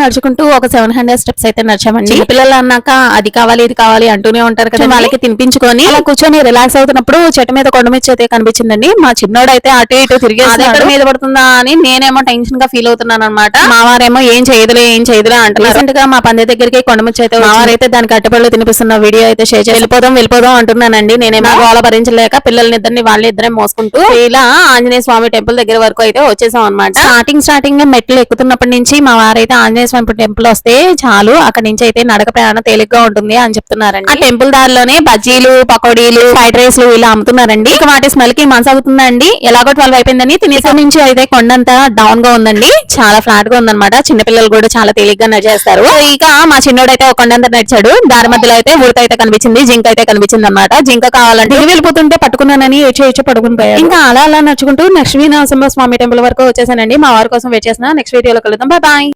నడుచుకుంటూ ఒక 700 స్టెప్స్ అయితే నడిచామండి. పిల్లలు అన్నాక అది కావాలి ఇది కావాలి అంటూనే ఉంటారు కదా, వాళ్ళకి తినిపించుకొని అలా కూర్చొని రిలాక్స్ అవుతున్నప్పుడు చెట్టు మీద కొండమిర్చి అయితే కనిపించిందండి. మా చిన్నోడు అయితే అటు ఇటు తిరిగి మీద పడుతుందా అని నేనేమో టెన్షన్ గా ఫీల్ అవుతున్నాను అనమాట. మా వారేమో ఏం చేయదులే అంటున్నారు. రీసెంట్ గా మా పంది దగ్గరికి కొండమిర్చి అయితే మా వారైతే దానికి అట్టపళ్ళు తినిపిస్తున్న వీడియో అయితే షేర్ చేసి వెళ్ళిపోదాం అంటున్నానండి. నేనేమో గోల భరించలేక పిల్లల్ని వాళ్ళిద్దరే మోసుకుంటూ ఇలా ఆంజనేయ స్వామి టెంపుల్ దగ్గర వరకు అయితే వచ్చేసాం అనమాట. స్టార్టింగ్ మెట్లు ఎక్కుతున్నప్పటి నుంచి మా వారైతే ఆంజనేయ స్వామి టెంపుల్ వస్తే చాలు, అక్కడ నుంచి అయితే నడక ప్రయాణం తేలిగ్గా ఉంటుంది అని చెప్తున్నారండి. ఆ టెంపుల్ దారిలోనే బజ్జీలు, పకోడీలు, ఫ్రైడ్ రైస్ ఇలా అమ్ముతున్నారండి. ఇక వాటి స్మెల్ కి మనసు అవుతుందండి. ఎలాగో 12 అయిపోయిందని తినేసా నుంచి అయితే కొండంతా డౌన్ గా ఉందండి, చాలా ఫ్లాట్ గా ఉందన్నమాట. చిన్నపిల్లలు కూడా చాలా తేలిగ్గా నడిచేస్తారు. ఇక మా చిన్నోడైతే ఒక కొండంతా నడిచాడు. దారి మధ్యలో అయితే ఉడత అయితే కనిపించింది, జింక అయితే కనిపించింది అనమాట. జింక కావాలంటే వెళ్ళిపోతుంటే పట్టుకున్నానని ఏడ్చి పడుకునిపోయాడు. ఇంకా అలా నడుచుకుంటూ నెక్స్ట్ నరసింహ స్వామి టెంపుల్ వరకు వచ్చేసానండి. మా వారి కోసం వెయిట్ చేసిన. నెక్స్ట్ వీడియోలో కలుద్దాం. బాయ్.